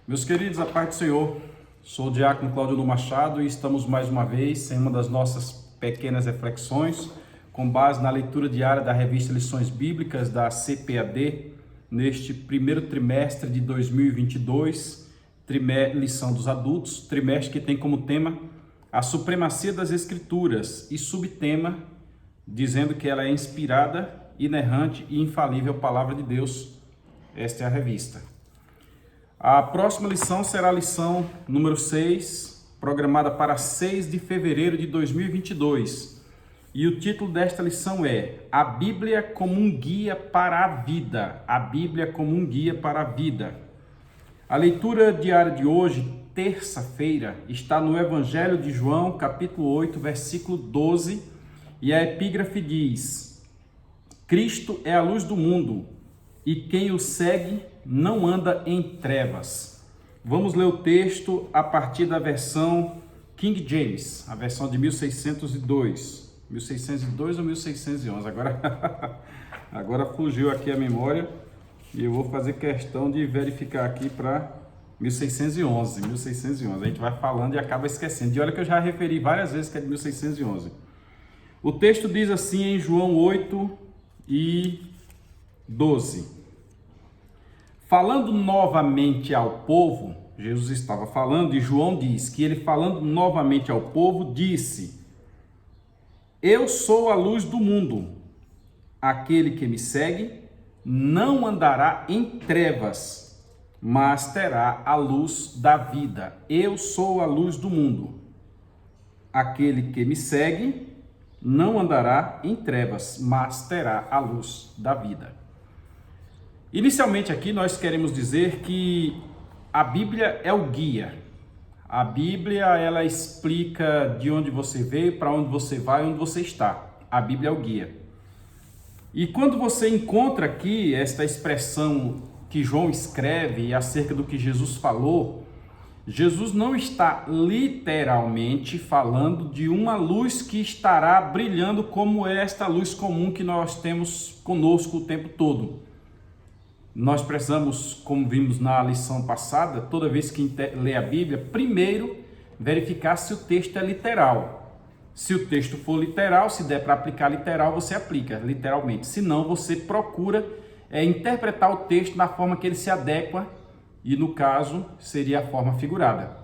Meus queridos, a paz do Senhor, sou o diácono Claudio Machado e estamos mais uma vez em uma das nossas pequenas reflexões com base na leitura diária da revista Lições Bíblicas da CPAD neste primeiro trimestre de 2022, lição dos adultos, trimestre que tem como tema a supremacia das Escrituras e subtema dizendo que ela é inspirada, inerrante e infalível Palavra de Deus. Esta é a revista. A próxima lição será a lição número 6, programada para 6 de fevereiro de 2022. E o título desta lição é A Bíblia como um guia para a vida. A Bíblia como um guia para a vida. A leitura diária de hoje, terça-feira, está no Evangelho de João, capítulo 8, versículo 12, e a epígrafe diz: Cristo é a luz do mundo, e quem o segue não anda em trevas. Vamos ler o texto a partir da versão King James, a versão de 1602. 1602 ou 1611? Agora fugiu aqui a memória e eu vou fazer questão de verificar aqui para 1611. 1611. A gente vai falando e acaba esquecendo. E olha que eu já referi várias vezes que é de 1611. O texto diz assim em João 8 e 12. Falando novamente ao povo, Jesus estava falando e João diz que ele falando novamente ao povo disse: Eu sou a luz do mundo. Aquele que me segue não andará em trevas, mas terá a luz da vida. Eu sou a luz do mundo. Aquele que me segue não andará em trevas, mas terá a luz da vida. Inicialmente aqui nós queremos dizer que a Bíblia é o guia. A Bíblia, ela explica de onde você veio, para onde você vai, onde você está. A Bíblia é o guia. E quando você encontra aqui esta expressão que João escreve acerca do que Jesus falou, Jesus não está literalmente falando de uma luz que estará brilhando como esta luz comum que nós temos conosco o tempo todo. Nós precisamos, como vimos na lição passada, toda vez que lê a Bíblia, primeiro verificar se o texto é literal. Se o texto for literal, se der para aplicar literal, você aplica literalmente. Se não, você procura interpretar o texto na forma que ele se adequa e, no caso, seria a forma figurada.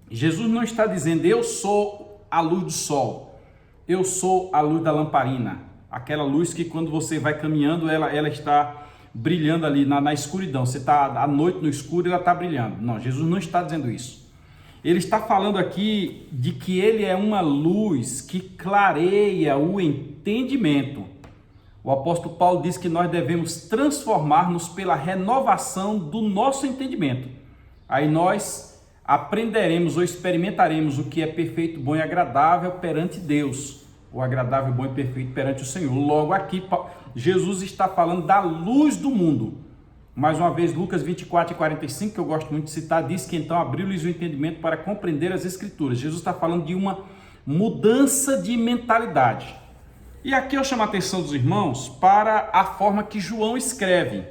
Jesus não está dizendo, eu sou a luz do sol, eu sou a luz da lamparina, aquela luz que quando você vai caminhando, ela está brilhando ali na escuridão. Você está à noite no escuro e ela está brilhando. Não, Jesus não está dizendo isso. Ele está falando aqui de que ele é uma luz que clareia o entendimento. O apóstolo Paulo diz que nós devemos transformar-nos pela renovação do nosso entendimento. Aí nós aprenderemos ou experimentaremos o que é perfeito, bom e agradável perante Deus. O agradável, bom e perfeito perante o Senhor. Logo aqui, Jesus está falando da luz do mundo. Mais uma vez, Lucas 24 e 45, que eu gosto muito de citar, diz que então abriu-lhes o entendimento para compreender as Escrituras. Jesus está falando de uma mudança de mentalidade. E aqui eu chamo a atenção dos irmãos para a forma que João escreve.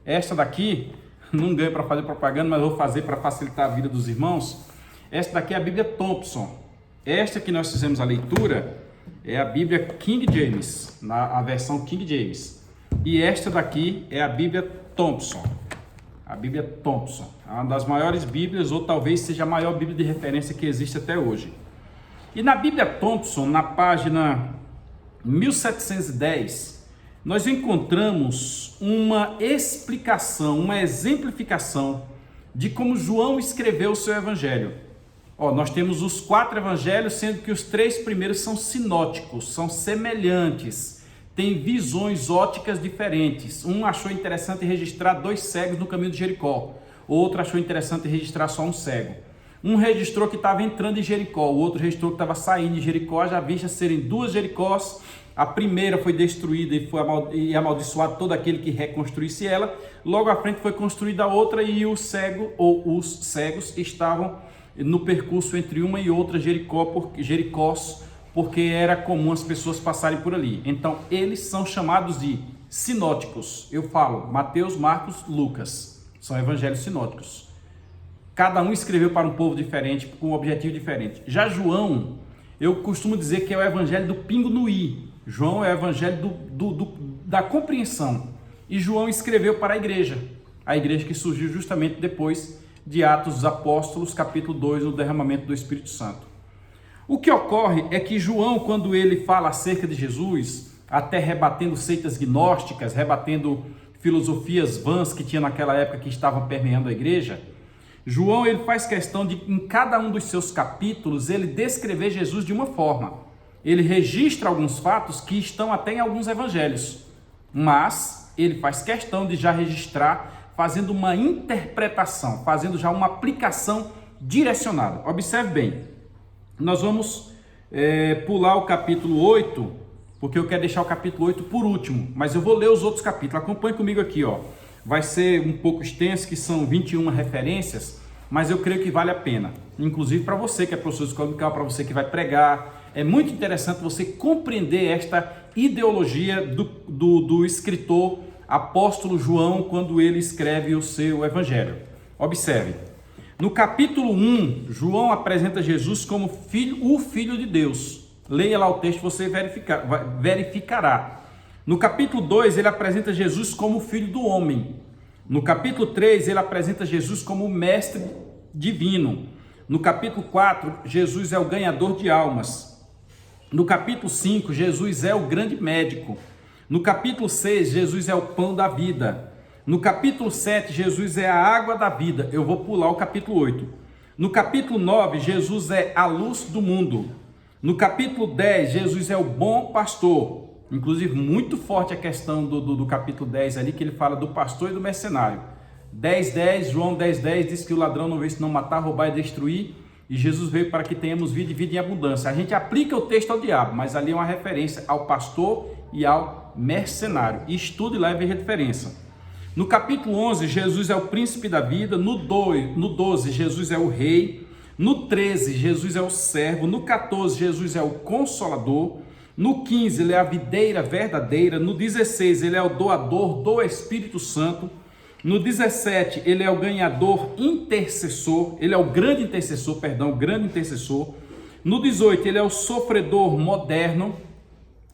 Esta daqui, não ganho para fazer propaganda, mas vou fazer para facilitar a vida dos irmãos. Esta daqui é a Bíblia Thompson. Esta que nós fizemos a leitura é a Bíblia King James, a versão King James. E esta daqui é a Bíblia Thompson. A Bíblia Thompson é uma das maiores Bíblias, ou talvez seja a maior Bíblia de referência que existe até hoje. E na Bíblia Thompson, na página 1710, nós encontramos uma explicação, uma exemplificação de como João escreveu o seu evangelho. Nós temos os 4 evangelhos, sendo que os 3 primeiros são sinóticos, são semelhantes, têm visões óticas diferentes. Um achou interessante registrar 2 cegos no caminho de Jericó, o outro achou interessante registrar só um cego. Um registrou que estava entrando em Jericó, o outro registrou que estava saindo de Jericó, já vista serem 2 Jericós. A primeira foi destruída e amaldiçoado todo aquele que reconstruísse ela. Logo à frente foi construída a outra e o cego ou os cegos estavam no percurso entre uma e outra Jericós, porque era comum as pessoas passarem por ali. Então, eles são chamados de sinóticos. Eu falo Mateus, Marcos, Lucas. São evangelhos sinóticos. Cada um escreveu para um povo diferente, com um objetivo diferente. Já João, eu costumo dizer que é o evangelho do pingo no i. João é o evangelho da compreensão. E João escreveu para a igreja que surgiu justamente depois de Atos dos Apóstolos, capítulo 2, no derramamento do Espírito Santo. O que ocorre é que João, quando ele fala acerca de Jesus, até rebatendo seitas gnósticas, rebatendo filosofias vãs que tinha naquela época que estavam permeando a igreja, João ele faz questão de, em cada um dos seus capítulos, ele descrever Jesus de uma forma. Ele registra alguns fatos que estão até em alguns evangelhos, mas ele faz questão de já registrar, fazendo uma interpretação, fazendo já uma aplicação direcionada. Observe bem, nós vamos pular o capítulo 8, porque eu quero deixar o capítulo 8 por último, mas eu vou ler os outros capítulos. Acompanhe comigo aqui, ó. Vai ser um pouco extenso, que são 21 referências, mas eu creio que vale a pena. Inclusive para você que é professor de escola dominical, para você que vai pregar. É muito interessante você compreender esta ideologia do escritor apóstolo João, quando ele escreve o seu evangelho. Observe. No capítulo 1, João apresenta Jesus como o Filho de Deus. Leia lá o texto, você verificará. No capítulo 2, ele apresenta Jesus como filho do homem. No capítulo 3, ele apresenta Jesus como mestre divino. No capítulo 4, Jesus é o ganhador de almas. No capítulo 5, Jesus é o grande médico. No capítulo 6, Jesus é o pão da vida. No capítulo 7, Jesus é a água da vida. Eu vou pular o capítulo 8. No capítulo 9, Jesus é a luz do mundo. No capítulo 10, Jesus é o bom pastor. Inclusive, muito forte a questão do capítulo 10 ali, que ele fala do pastor e do mercenário. 10:10, João 10:10 diz que o ladrão não veio senão matar, roubar e destruir, e Jesus veio para que tenhamos vida e vida em abundância. A gente aplica o texto ao diabo, mas ali é uma referência ao pastor e ao mercenário. Estude lá e veja a diferença. No capítulo 11, Jesus é o príncipe da vida. No 12, Jesus é o rei. No 13, Jesus é o servo. No 14, Jesus é o consolador. No 15, ele é a videira verdadeira. No 16, ele é o doador do Espírito Santo. No 17, ele é o ganhador intercessor. Ele é o grande intercessor, o grande intercessor. No 18, ele é o sofredor moderno.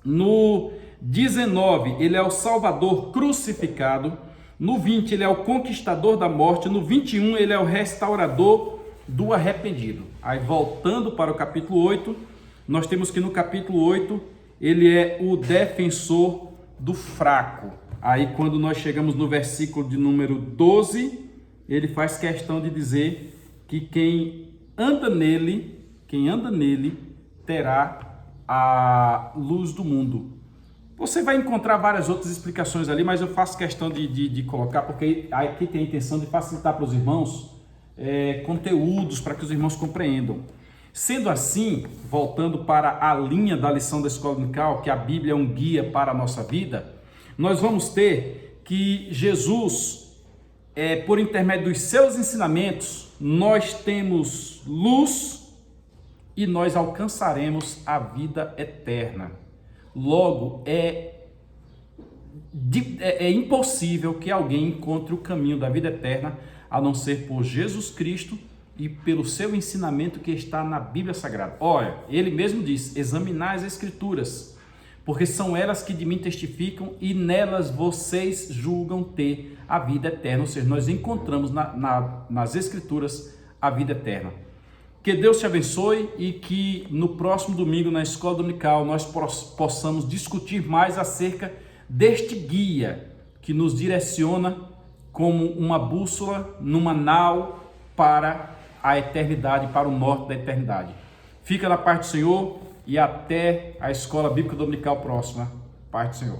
No 19, ele é o salvador crucificado. No 20, ele é o conquistador da morte. No 21, ele é o restaurador do arrependido. Aí, voltando para o capítulo 8, nós temos que no capítulo 8, ele é o defensor do fraco. Aí, quando nós chegamos no versículo de número 12, ele faz questão de dizer que quem anda nele terá a luz do mundo. Você vai encontrar várias outras explicações ali, mas eu faço questão de colocar, porque aqui tem a intenção de facilitar para os irmãos conteúdos para que os irmãos compreendam. Sendo assim, voltando para a linha da lição da escola dominical, que a Bíblia é um guia para a nossa vida, nós vamos ter que Jesus, por intermédio dos seus ensinamentos, nós temos luz e nós alcançaremos a vida eterna. Logo, é impossível que alguém encontre o caminho da vida eterna, a não ser por Jesus Cristo e pelo seu ensinamento que está na Bíblia Sagrada. Olha, ele mesmo diz: examinai as Escrituras, porque são elas que de mim testificam e nelas vocês julgam ter a vida eterna. Ou seja, nós encontramos nas Escrituras a vida eterna. Que Deus te abençoe e que no próximo domingo na Escola Dominical nós possamos discutir mais acerca deste guia que nos direciona como uma bússola numa nau para a eternidade, para o norte da eternidade. Fica na paz do Senhor e até a Escola Bíblica Dominical próxima. Paz do Senhor.